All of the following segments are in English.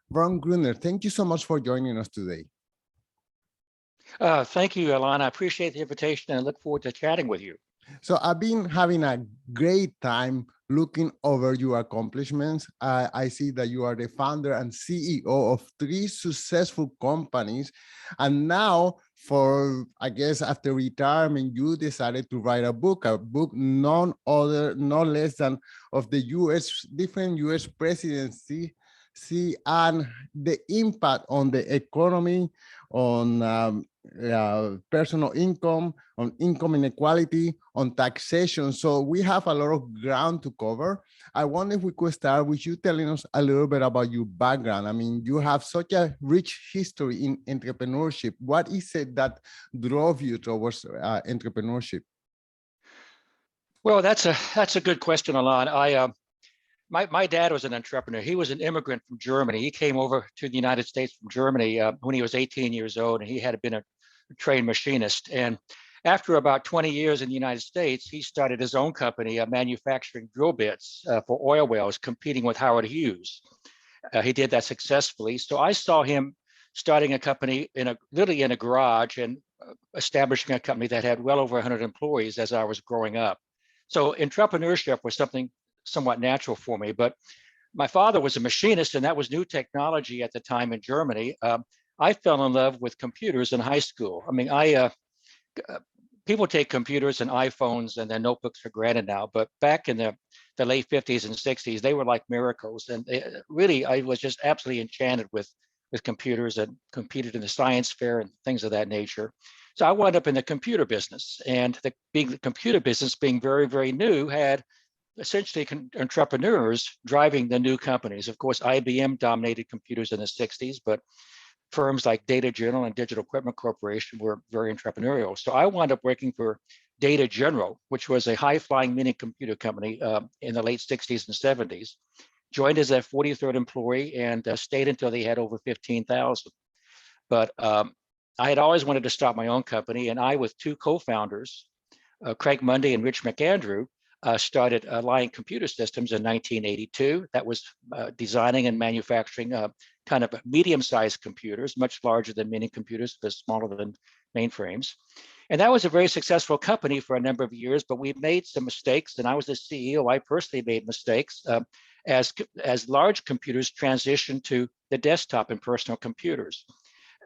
Ron Gruner, thank you so much for joining us today. Thank you, Alana. I appreciate the invitation and look forward to chatting with you. So I've been having a great time looking over your accomplishments. I see that you are the founder and CEO of three successful companies. And now for, I guess, after retirement, you decided to write a book none other, no less than of the different US presidency, see, and the impact on the economy, on personal income, on income inequality, on taxation. So we have a lot of ground to cover. I wonder if we could start with you telling us a little bit about your background. I mean, you have such a rich history in entrepreneurship. What is it that drove you towards entrepreneurship? Well, that's a good question, Alana. My dad was an entrepreneur. He was an immigrant from Germany. He came over to the United States from Germany when he was 18 years old, and he had been a trained machinist. And after about 20 years in the United States, he started his own company, manufacturing drill bits for oil wells, competing with Howard Hughes. He did that successfully. So I saw him starting a company literally in a garage and establishing a company that had well over 100 employees as I was growing up. So entrepreneurship was something somewhat natural for me. But my father was a machinist, and that was new technology at the time in Germany. I fell in love with computers in high school. I mean, people take computers and iPhones and their notebooks for granted now, but back in the late 50s and 60s, they were like miracles. And really, I was just absolutely enchanted with computers and competed in the science fair and things of that nature. So I wound up in the computer business, and the computer business being very, very new had essentially entrepreneurs driving the new companies. Of course, IBM dominated computers in the 60s, but firms like Data General and Digital Equipment Corporation were very entrepreneurial. So I wound up working for Data General, which was a high-flying mini computer company in the late 60s and 70s. Joined as a 43rd employee and stayed until they had over 15,000. But I had always wanted to start my own company, and I, with two co-founders, Craig Mundy and Rich McAndrew, started Alliant Computer Systems in 1982. That was designing and manufacturing kind of medium-sized computers, much larger than mini computers, but smaller than mainframes. And that was a very successful company for a number of years, but we made some mistakes, and I was the CEO. I personally made mistakes as large computers transitioned to the desktop and personal computers.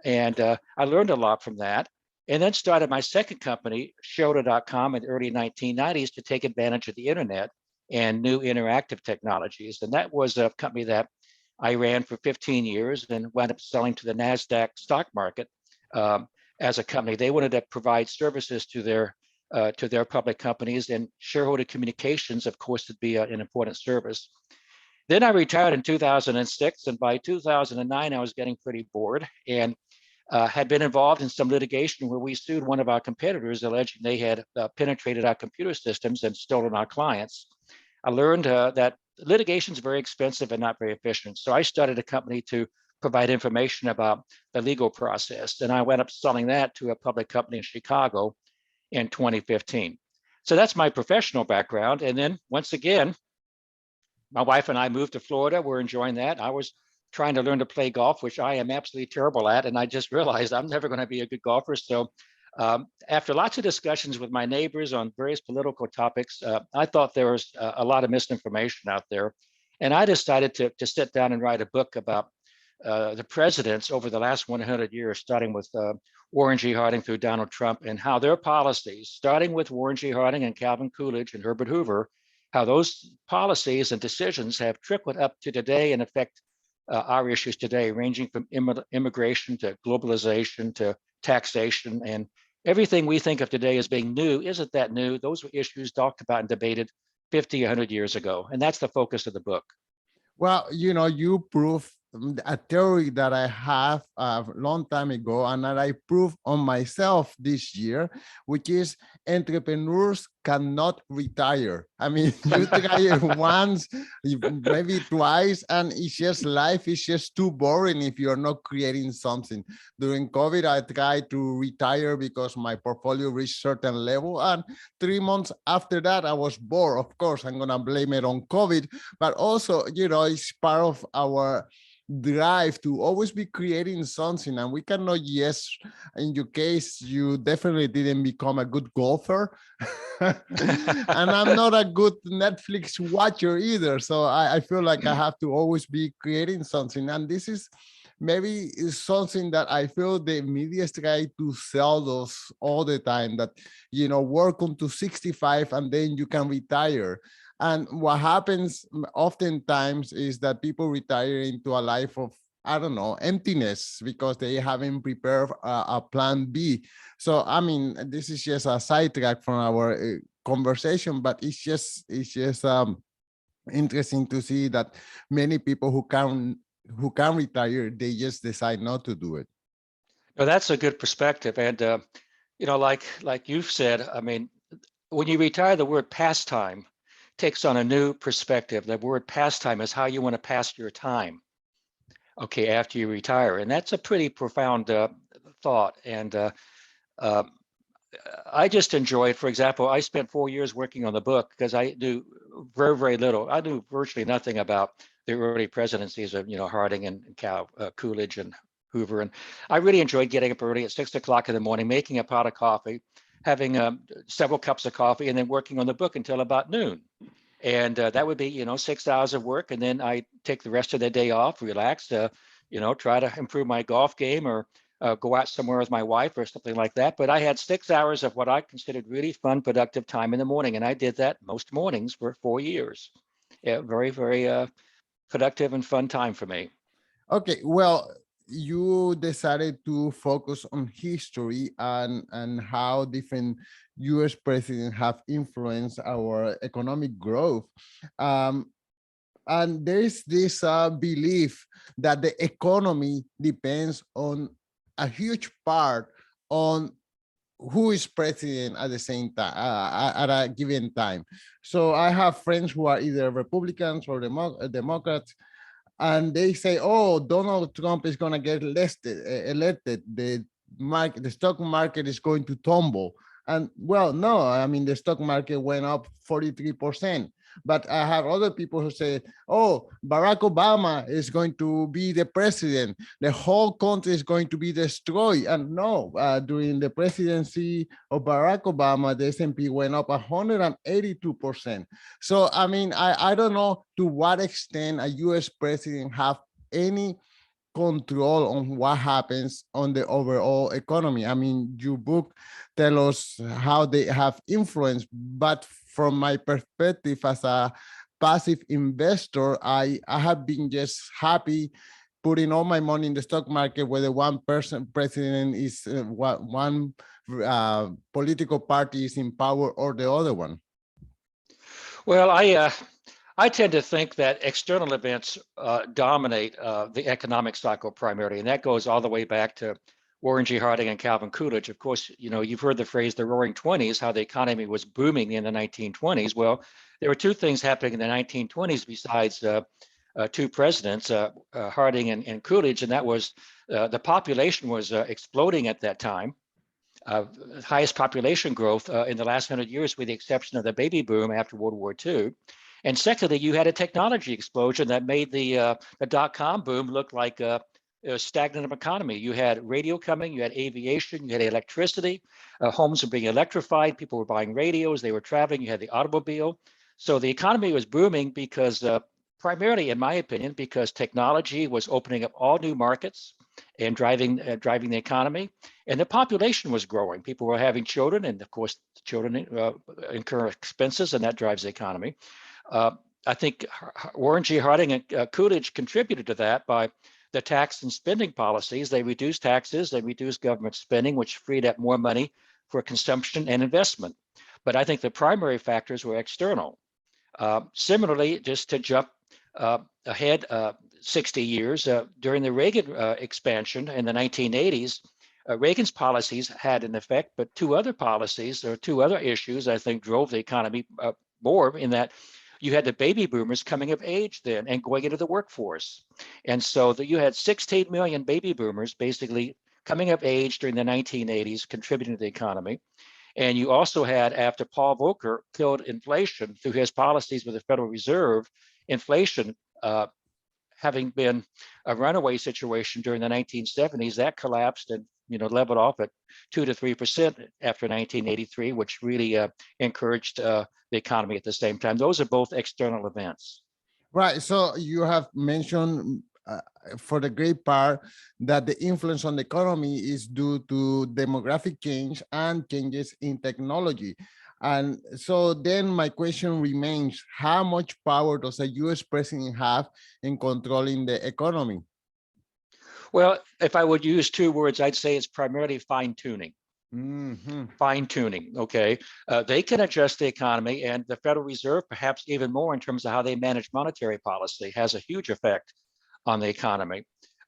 And I learned a lot from that. And then started my second company, Shelter.com, in the early 1990s to take advantage of the internet and new interactive technologies. And that was a company that I ran for 15 years and wound up selling to the NASDAQ stock market as a company. They wanted to provide services to their public companies, and shareholder communications, of course, would be an important service. Then I retired in 2006, and by 2009, I was getting pretty bored and had been involved in some litigation where we sued one of our competitors, alleging they had penetrated our computer systems and stolen our clients. I learned that litigation is very expensive and not very efficient. So I started a company to provide information about the legal process. And I went up selling that to a public company in Chicago in 2015. So that's my professional background. And then once again, my wife and I moved to Florida. We're enjoying that. I was trying to learn to play golf, which I am absolutely terrible at. And I just realized I'm never going to be a good golfer. So after lots of discussions with my neighbors on various political topics, I thought there was a lot of misinformation out there. And I decided to sit down and write a book about the presidents over the last 100 years, starting with Warren G. Harding through Donald Trump, and how their policies, starting with Warren G. Harding and Calvin Coolidge and Herbert Hoover, how those policies and decisions have trickled up to today and affect our issues today, ranging from immigration to globalization to taxation, and everything we think of today as being new isn't that new. Those were issues talked about and debated 50, 100 years ago. And that's the focus of the book. Well, you prove a theory that I have a long time ago and that I proved on myself this year, which is entrepreneurs cannot retire. I mean, you try it once, maybe twice, and it's just life is just too boring if you're not creating something. During COVID, I tried to retire because my portfolio reached certain level, and 3 months after that, I was bored. Of course, I'm gonna blame it on COVID, but also, it's part of our drive to always be creating something. And we cannot, yes, in your case, you definitely didn't become a good golfer. And I'm not a good Netflix watcher either. So I feel like I have to always be creating something. And this is maybe is something that I feel the media try to sell us all the time, that, work until 65 and then you can retire. And what happens oftentimes is that people retire into a life of, I don't know, emptiness, because they haven't prepared a plan B. So, I mean, this is just a sidetrack from our conversation, but it's just interesting to see that many people who can retire, they just decide not to do it. No, that's a good perspective. And, like you've said, I mean, when you retire, the word pastime takes on a new perspective. The word pastime is how you want to pass your time, okay, after you retire. And that's a pretty profound thought. And uh, I just enjoyed, for example, I spent 4 years working on the book because I knew very, very little. I knew virtually nothing about the early presidencies of, Harding and Coolidge and Hoover. And I really enjoyed getting up early at 6 o'clock in the morning, making a pot of coffee, having several cups of coffee, and then working on the book until about noon. And that would be, 6 hours of work. And then I take the rest of the day off, relax, try to improve my golf game or go out somewhere with my wife or something like that. But I had 6 hours of what I considered really fun, productive time in the morning. And I did that most mornings for 4 years. Yeah, very, very productive and fun time for me. Okay, well, you decided to focus on history and how different US presidents have influenced our economic growth. Um, and there is this belief that the economy depends on a huge part on who is president at the same time, at a given time. So I have friends who are either Republicans or Democrats, and they say, "Oh, Donald Trump is going to get elected. The stock market is going to tumble." And well, no, I mean the stock market went up 43%. But I have other people who say, "Oh, Barack Obama is going to be the president. The whole country is going to be destroyed." And no, during the presidency of Barack Obama, the S&P went up 182%. So, I mean, I don't know to what extent a US president have any control on what happens on the overall economy. I mean, your book tell us how they have influence, but from my perspective as a passive investor, I have been just happy putting all my money in the stock market, whether one person president is one political party is in power or the other one. Well, I tend to think that external events dominate the economic cycle primarily, and that goes all the way back to Warren G. Harding and Calvin Coolidge. Of course, you've heard the phrase the Roaring Twenties, how the economy was booming in the 1920s. Well, there were two things happening in the 1920s besides two presidents, Harding and Coolidge, and that was the population was exploding at that time. Highest population growth in the last 100 years, with the exception of the baby boom after World War II. And secondly, you had a technology explosion that made the dot-com boom look like a stagnant economy. You had radio coming, you had aviation, you had electricity, homes were being electrified, people were buying radios, they were traveling, you had the automobile. So the economy was booming because primarily, in my opinion, because technology was opening up all new markets and driving the economy, and the population was growing. People were having children, and of course, children incur expenses, and that drives the economy. I think Warren G. Harding and Coolidge contributed to that by the tax and spending policies. They reduced taxes, they reduced government spending, which freed up more money for consumption and investment. But I think the primary factors were external. Similarly, just to jump ahead 60 years, during the Reagan expansion in the 1980s, Reagan's policies had an effect, but two other policies or two other issues, I think, drove the economy more, in that you had the baby boomers coming of age then and going into the workforce. And so you had 16 million baby boomers basically coming of age during the 1980s, contributing to the economy. And you also had, after Paul Volcker killed inflation through his policies with the Federal Reserve, inflation having been a runaway situation during the 1970s, that collapsed and leveled off at 2 to 3% after 1983, which really encouraged the economy at the same time. Those are both external events. Right. So you have mentioned for the great part that the influence on the economy is due to demographic change and changes in technology. And so then my question remains, how much power does a US president have in controlling the economy? Well, if I would use two words, I'd say it's primarily fine tuning. Mm-hmm. Fine tuning, okay? They can adjust the economy, and the Federal Reserve, perhaps even more in terms of how they manage monetary policy, has a huge effect on the economy.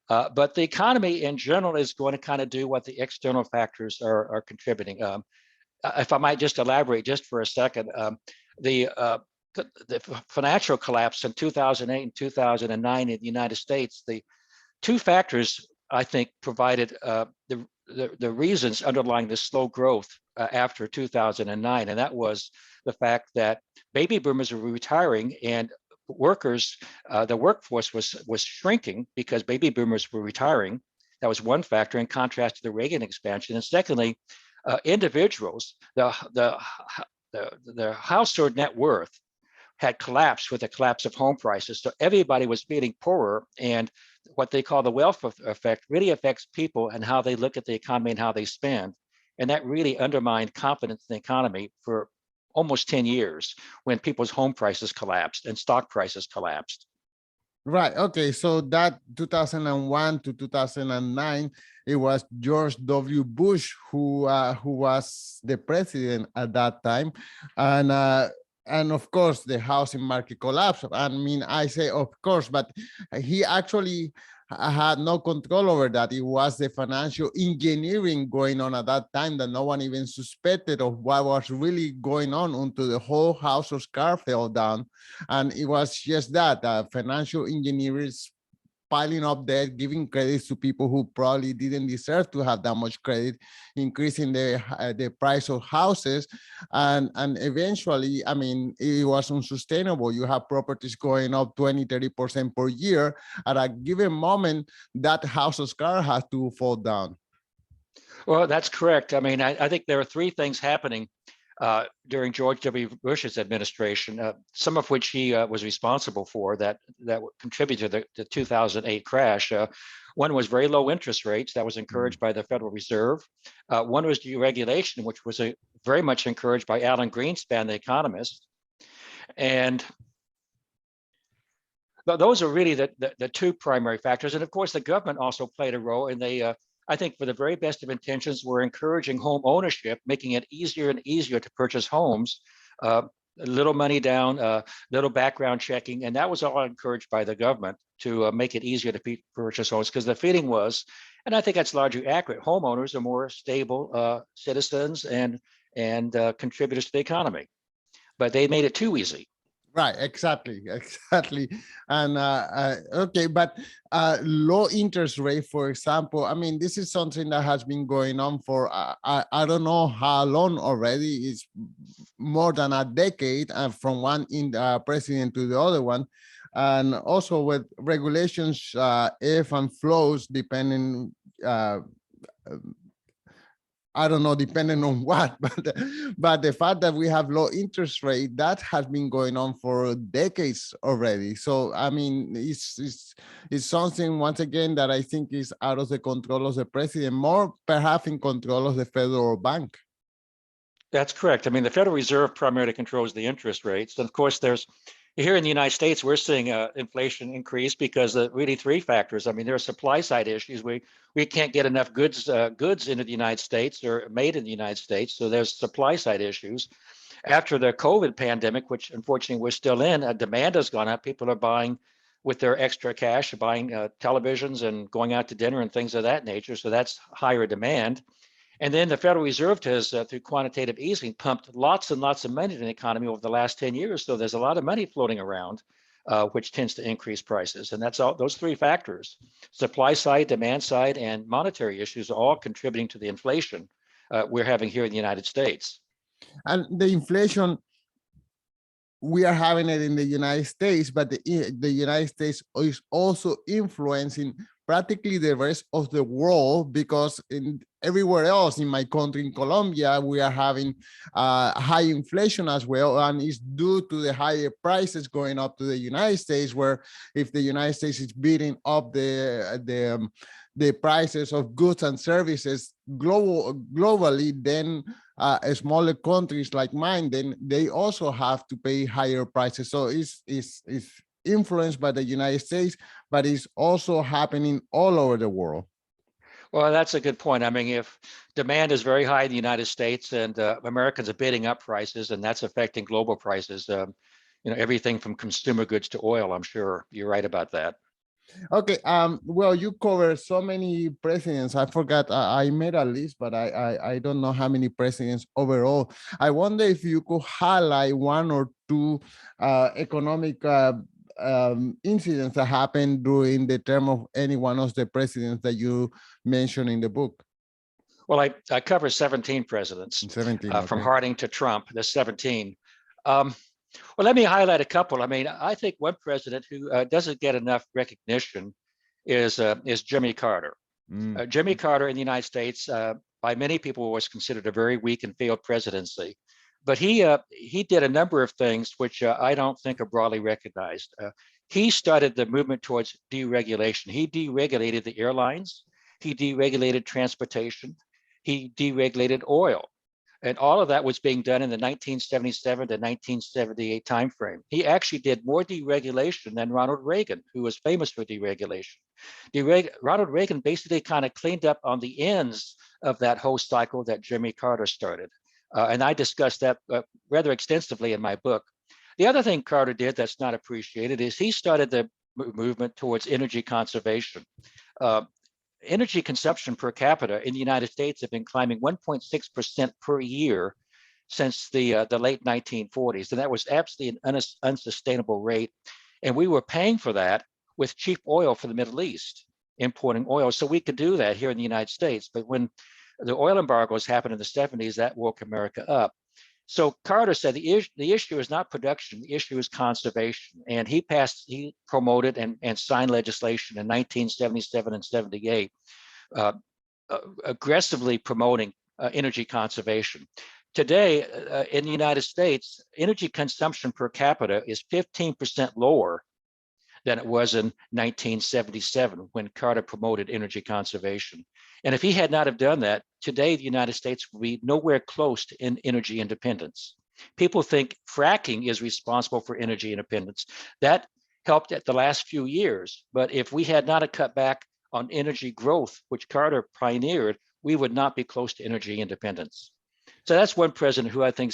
But the economy in general is going to kind of do what the external factors are contributing. If I might just elaborate just for a second, the financial collapse in 2008 and 2009 in the United States, the two factors I think provided the reasons underlying the slow growth after 2009, and that was the fact that baby boomers were retiring and workers, the workforce was shrinking because baby boomers were retiring. That was one factor in contrast to the Reagan expansion. And secondly, individuals, the household net worth had collapsed with the collapse of home prices. So everybody was feeling poorer, and what they call the wealth effect really affects people and how they look at the economy and how they spend. And that really undermined confidence in the economy for almost 10 years when people's home prices collapsed and stock prices collapsed. Right. Okay. So that 2001 to 2009, it was George W. Bush who was the president at that time, and of course the housing market collapsed. I mean, I say of course, but he actually had no control over that. It was the financial engineering going on at that time that no one even suspected of what was really going on until the whole house of cards fell down. And it was just that financial engineers piling up debt, giving credits to people who probably didn't deserve to have that much credit, increasing the price of houses, and eventually, I mean, it was unsustainable. You have properties going up 20-30% per year. At a given moment, that house of cards has to fall down. Well, that's correct. I mean, I think there are three things happening during George W. Bush's administration, some of which he was responsible for that contributed to the 2008 crash. One was very low interest rates that was encouraged by the Federal Reserve. One was deregulation, which was very much encouraged by Alan Greenspan, the economist. And those are really the two primary factors. And of course, the government also played a role, and they I think for the very best of intentions, we're encouraging home ownership, making it easier and easier to purchase homes, little money down, little background checking. And that was all encouraged by the government to make it easier to purchase homes, because the feeling was, and I think that's largely accurate, homeowners are more stable citizens and contributors to the economy. But they made it too easy. Right, exactly. And okay, but low interest rate, for example, I mean, this is something that has been going on for I don't know how long already. It's more than a decade, from one president to the other one, and also with regulations, ebb and flows depending. I don't know, depending on what, but the fact that we have low interest rate, that has been going on for decades already. So, I mean, it's something, once again, that I think is out of the control of the president, more perhaps in control of the federal bank. That's correct. I mean, the Federal Reserve primarily controls the interest rates. And of course, here in the United States, we're seeing inflation increase because of really three factors. I mean, there are supply side issues. We can't get enough goods into the United States or made in the United States. So there's supply side issues. After the COVID pandemic, which unfortunately we're still in, demand has gone up. People are buying with their extra cash, buying televisions and going out to dinner and things of that nature. So that's higher demand. And then the Federal Reserve has, through quantitative easing, pumped lots and lots of money in the economy over the last 10 years. So there's a lot of money floating around, which tends to increase prices. And that's all, those three factors, supply side, demand side, and monetary issues, are all contributing to the inflation we're having here in the United States. And the inflation, we are having it in the United States, but the United States is also influencing practically the rest of the world, because in everywhere else in my country, in Colombia, we are having high inflation as well, and it's due to the higher prices going up to the United States, where if the United States is beating up the prices of goods and services globally, then smaller countries like mine, then they also have to pay higher prices. So it's influenced by the United States, but it's also happening all over the world. Well, that's a good point. I mean, if demand is very high in the United States and Americans are bidding up prices, and that's affecting global prices, everything from consumer goods to oil, I'm sure you're right about that. Okay. Well, you cover so many presidents. I forgot. I made a list, but I don't know how many presidents overall. I wonder if you could highlight one or two economic incidents that happened during the term of any one of the presidents that you mentioned in the book. Well, I cover 17 presidents, 17. from Okay. Harding to Trump. There's 17. Well, let me highlight a couple. I mean, I think one president who doesn't get enough recognition is Jimmy Carter. Mm. Jimmy Carter in the United States, by many people, was considered a very weak and failed presidency. But he did a number of things which I don't think are broadly recognized. He started the movement towards deregulation. He deregulated the airlines. He deregulated transportation. He deregulated oil. And all of that was being done in the 1977 to 1978 timeframe. He actually did more deregulation than Ronald Reagan, who was famous for deregulation. Ronald Reagan basically kind of cleaned up on the ends of that whole cycle that Jimmy Carter started. And I discussed that rather extensively in my book. The other thing Carter did that's not appreciated is he started the movement towards energy conservation. Energy consumption per capita in the United States have been climbing 1.6% per year since the late 1940s, and that was absolutely an unsustainable rate. And we were paying for that with cheap oil from the Middle East, importing oil, so we could do that here in the United States. But when the oil embargoes happened in the 70s, that woke America up. So Carter said the issue is not production, the issue is conservation. And he promoted and signed legislation in 1977 and 78, aggressively promoting energy conservation. Today, in the United States, energy consumption per capita is 15% lower than it was in 1977 when Carter promoted energy conservation. And if he had not have done that, today the United States would be nowhere close to energy independence. People think fracking is responsible for energy independence. That helped at the last few years, but if we had not cut back on energy growth, which Carter pioneered, we would not be close to energy independence. So that's one president who I think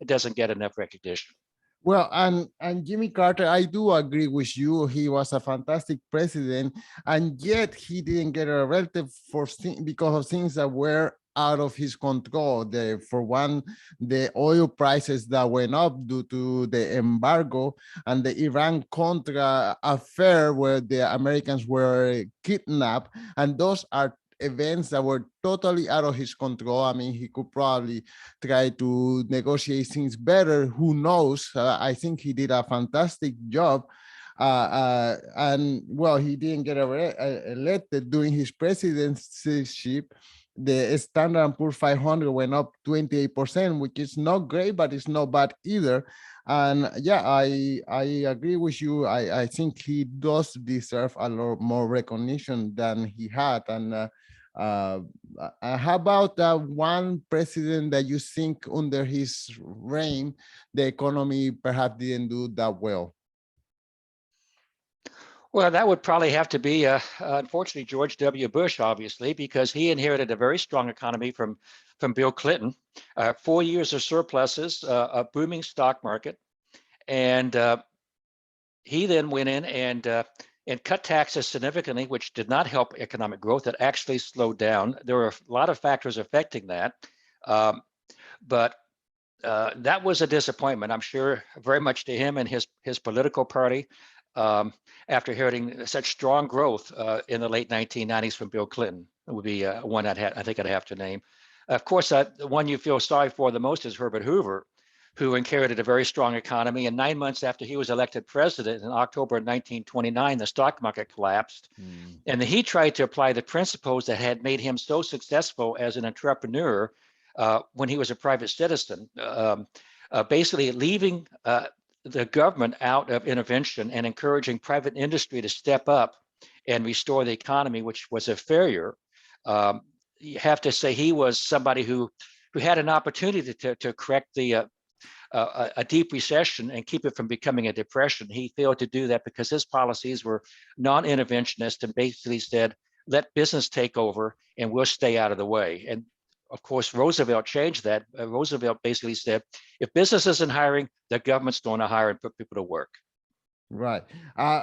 doesn't get enough recognition. Well, and Jimmy Carter, I do agree with you. He was a fantastic president, and yet he didn't get a relative because of things that were out of his control. For one, the oil prices that went up due to the embargo, and the Iran-Contra affair where the Americans were kidnapped, and those are events that were totally out of his control. I mean, he could probably try to negotiate things better. Who knows? I think he did a fantastic job. And well, he didn't get elected during his presidency. The Standard & Poor's 500 went up 28%, which is not great, but it's not bad either. And yeah, I agree with you. I think he does deserve a lot more recognition than he had. And how about one president that you think under his reign, the economy perhaps didn't do that well? Well, that would probably have to be, unfortunately, George W. Bush, obviously, because he inherited a very strong economy from Bill Clinton. 4 years of surpluses, a booming stock market, and he then went in and cut taxes significantly, which did not help economic growth. It actually slowed down. There were a lot of factors affecting that, but that was a disappointment, I'm sure, very much to him and his political party. After inheriting such strong growth in the late 1990s from Bill Clinton, it would be one I think I'd have to name. Of course, the one you feel sorry for the most is Herbert Hoover, who inherited a very strong economy. And 9 months after he was elected president in October of 1929, the stock market collapsed. And he tried to apply the principles that had made him so successful as an entrepreneur when he was a private citizen, basically leaving the government out of intervention and encouraging private industry to step up and restore the economy, which was a failure. You have to say he was somebody who had an opportunity to correct a deep recession and keep it from becoming a depression. He failed to do that because his policies were non-interventionist and basically said, let business take over and we'll stay out of the way. And of course, Roosevelt changed that. Roosevelt basically said, if business isn't hiring, the government's going to hire and put people to work. Right.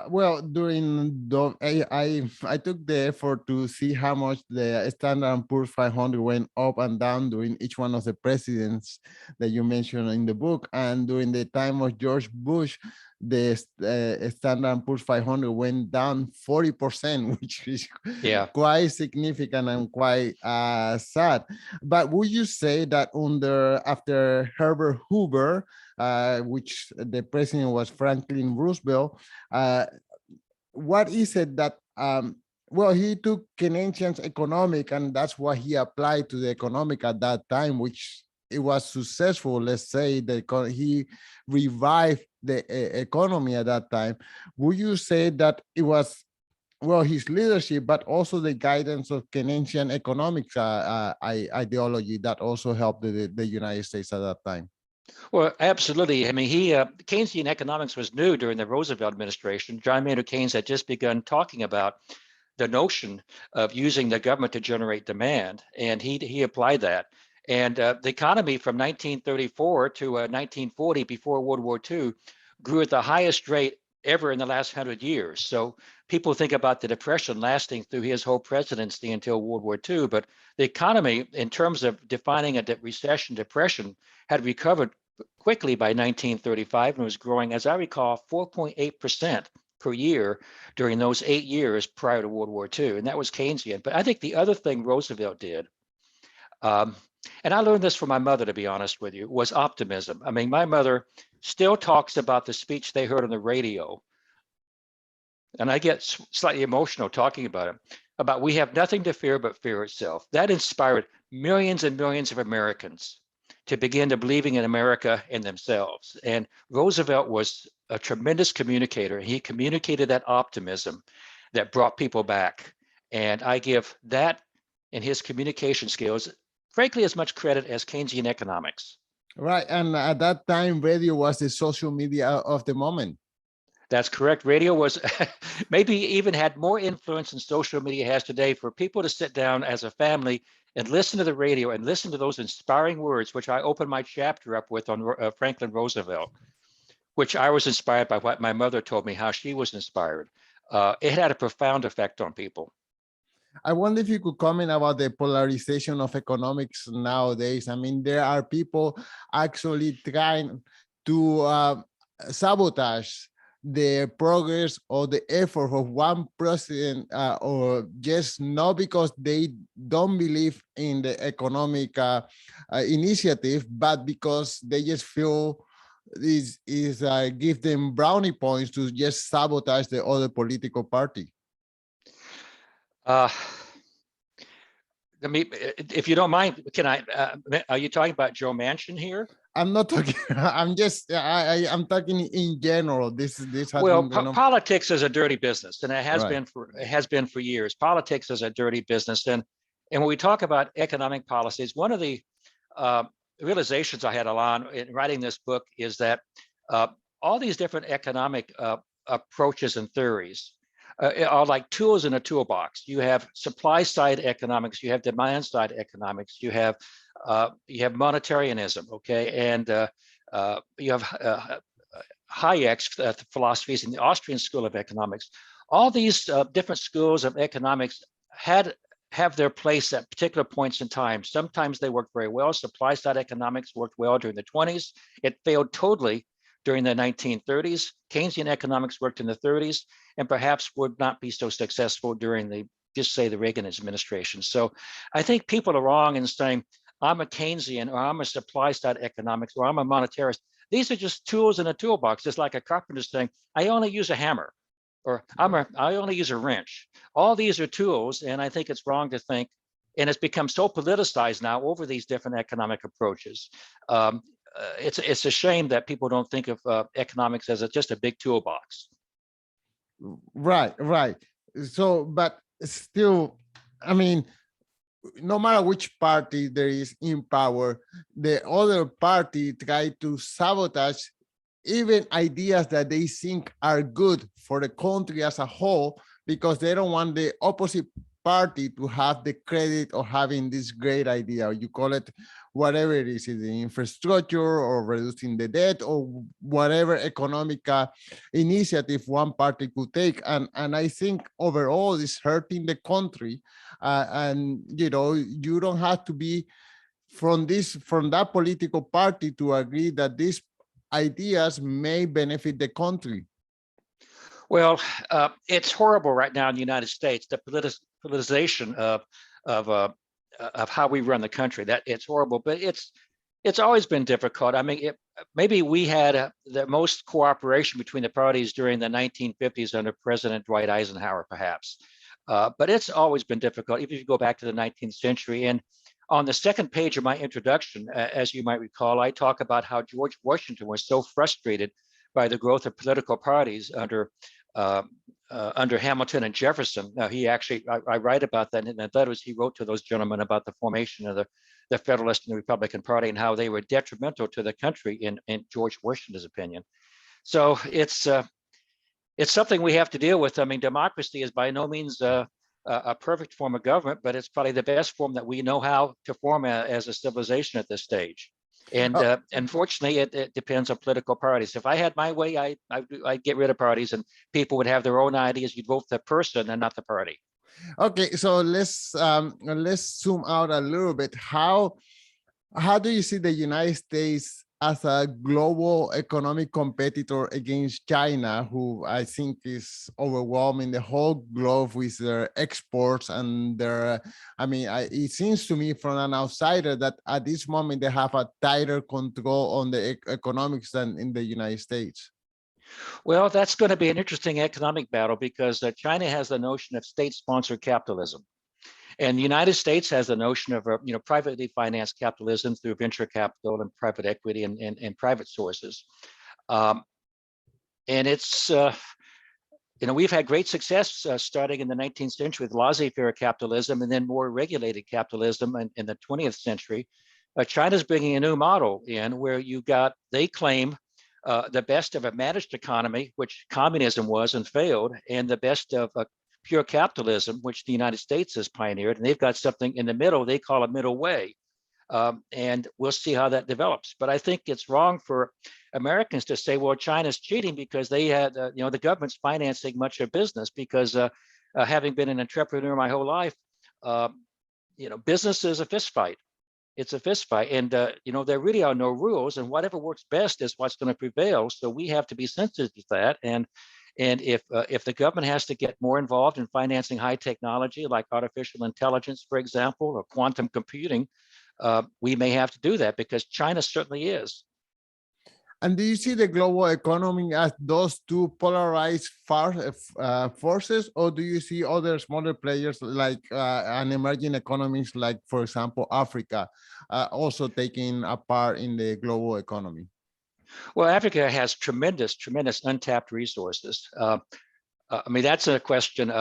Well, during the I took the effort to see how much the Standard and Poor's 500 went up and down during each one of the presidents that you mentioned in the book, and during the time of George Bush, the Standard and Poor's 500 went down 40%, which is quite significant and quite sad. But would you say that after Herbert Hoover, which the president was Franklin Roosevelt, what is it that, well, he took Keynesian economic and that's what he applied to the economic at that time, which it was successful. Let's say that he revived the economy at that time. Would you say that it was, well, his leadership, but also the guidance of Keynesian economics ideology that also helped the United States at that time? Well, absolutely. I mean, Keynesian economics was new during the Roosevelt administration. John Maynard Keynes had just begun talking about the notion of using the government to generate demand, and he applied that. And the economy from 1934 to 1940, before World War II, grew at the highest rate ever in the last 100 years. So people think about the Depression lasting through his whole presidency until World War II, but the economy, in terms of defining a recession, depression, had recovered quickly by 1935 and was growing, as I recall, 4.8% per year during those 8 years prior to World War II, and that was Keynesian. But I think the other thing Roosevelt did, and I learned this from my mother, to be honest with you, was optimism. I mean, my mother still talks about the speech they heard on the radio, and I get slightly emotional talking about it, about we have nothing to fear but fear itself. That inspired millions and millions of Americans to begin to believing in America and themselves. And Roosevelt was a tremendous communicator. He communicated that optimism that brought people back. And I give that and his communication skills, frankly, as much credit as Keynesian economics. Right. And at that time, radio was the social media of the moment. That's correct. Radio was maybe even had more influence than social media has today, for people to sit down as a family and listen to the radio and listen to those inspiring words, which I opened my chapter up with on Franklin Roosevelt, which I was inspired by what my mother told me, how she was inspired. It had a profound effect on people. I wonder if you could comment about the polarization of economics nowadays. I mean, there are people actually trying to sabotage the progress or the effort of one president, or just not because they don't believe in the economic initiative, but because they just feel this is give them brownie points to just sabotage the other political party. I mean, if you don't mind, can I? Are you talking about Joe Manchin here? I'm not talking. I'm just. I'm talking in general. This. Well, politics is a dirty business, and it has been for years. Politics is a dirty business, and when we talk about economic policies, one of the realizations I had, Alon, in writing this book is that all these different economic approaches and theories are like tools in a toolbox. You have supply side economics, you have demand side economics, you have monetarianism, okay, and you have Hayek's philosophies in the Austrian School of Economics. All these different schools of economics have their place at particular points in time. Sometimes they worked very well. Supply side economics worked well during the 20s. It failed totally during the 1930s. Keynesian economics worked in the 30s, and perhaps would not be so successful during the Reagan administration. So I think people are wrong in saying I'm a Keynesian, or I'm a supply side economics, or I'm a monetarist. These are just tools in a toolbox. It's like a carpenter's saying, I only use a hammer, or I only use a wrench. All these are tools, and I think it's wrong to think, and it's become so politicized now over these different economic approaches. It's a shame that people don't think of economics as just a big toolbox. Right, right. So, but still, I mean, no matter which party there is in power, the other party try to sabotage even ideas that they think are good for the country as a whole, because they don't want the opposite party to have the credit of having this great idea. You call it whatever it is, the infrastructure or reducing the debt or whatever economic initiative one party could take. And I think overall it's hurting the country. And you don't have to be from that political party to agree that these ideas may benefit the country. Well, it's horrible right now in the United States, the politicization of how we run the country. That it's horrible, but it's always been difficult. I mean, maybe we had the most cooperation between the parties during the 1950s under President Dwight Eisenhower, perhaps. But it's always been difficult, even if you go back to the 19th century. And on the second page of my introduction, as you might recall, I talk about how George Washington was so frustrated by the growth of political parties under Hamilton and Jefferson. Now, he actually, I write about that in the letters he wrote to those gentlemen about the formation of the Federalist and the Republican Party and how they were detrimental to the country in George Washington's opinion. So it's something we have to deal with. I mean, democracy is by no means a perfect form of government, but it's probably the best form that we know how to form as a civilization at this stage. And unfortunately, it depends on political parties. If I had my way, I'd get rid of parties and people would have their own ideas. You'd vote the person and not the party. Okay, so let's zoom out a little bit. How do you see the United States as a global economic competitor against China, who I think is overwhelming the whole globe with their exports and their, it seems to me from an outsider that at this moment they have a tighter control on the economics than in the United States? Well, that's going to be an interesting economic battle because China has the notion of state-sponsored capitalism. And the United States has the notion of privately financed capitalism through venture capital and private equity and private sources. And it's, we've had great success starting in the 19th century with laissez-faire capitalism and then more regulated capitalism in the 20th century. China's bringing a new model in where they claim the best of a managed economy, which communism was and failed, and the best of pure capitalism, which the United States has pioneered. And they've got something in the middle they call a middle way. And we'll see how that develops. But I think it's wrong for Americans to say, well, China's cheating because they had, the government's financing much of business because having been an entrepreneur my whole life, business is a fist fight. It's a fist fight. And, there really are no rules, and whatever works best is what's going to prevail. So we have to be sensitive to that. And if the government has to get more involved in financing high technology, like artificial intelligence, for example, or quantum computing, we may have to do that because China certainly is. And do you see the global economy as those two polarized forces, or do you see other smaller players like and emerging economies, like, for example, Africa, also taking a part in the global economy? Well, Africa has tremendous untapped resources. That's a question.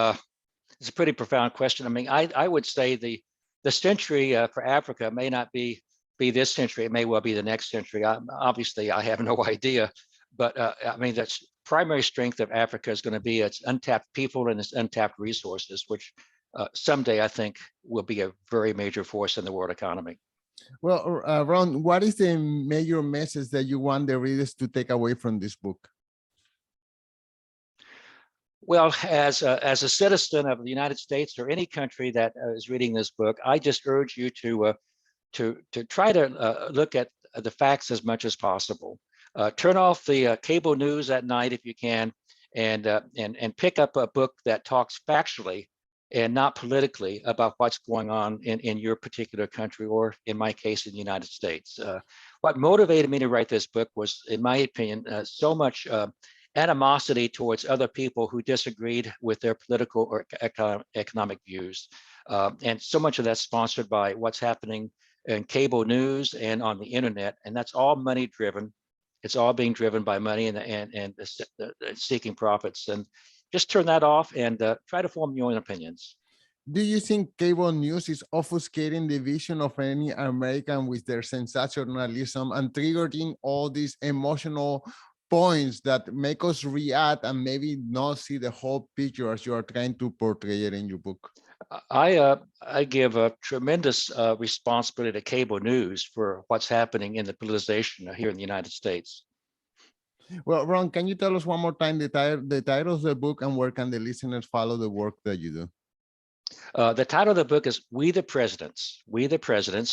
It's a pretty profound question. I would say the century for Africa may not be this century. It may well be the next century. Obviously, I have no idea. But the primary strength of Africa is going to be its untapped people and its untapped resources, which someday I think will be a very major force in the world economy. Well, Ron, what is the major message that you want the readers to take away from this book? Well, as a citizen of the United States or any country that is reading this book, I just urge you to try to look at the facts as much as possible. Turn off the cable news at night if you can, and pick up a book that talks factually and not politically about what's going on in your particular country, or in my case, in the United States. What motivated me to write this book was, in my opinion, so much animosity towards other people who disagreed with their political or economic views. And so much of that's sponsored by what's happening in cable news and on the internet, and that's all money driven. It's all being driven by money and seeking profits. And just turn that off and try to form your own opinions. Do you think cable news is obfuscating the vision of any American with their sensationalism and triggering all these emotional points that make us react and maybe not see the whole picture as you are trying to portray it in your book? I give a tremendous responsibility to cable news for what's happening in the politicization here in the United States. Well, Ron, can you tell us one more time the title of the book and where can the listeners follow the work that you do? The title of the book is We the Presidents,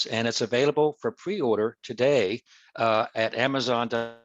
and it's available for pre-order today at Amazon.com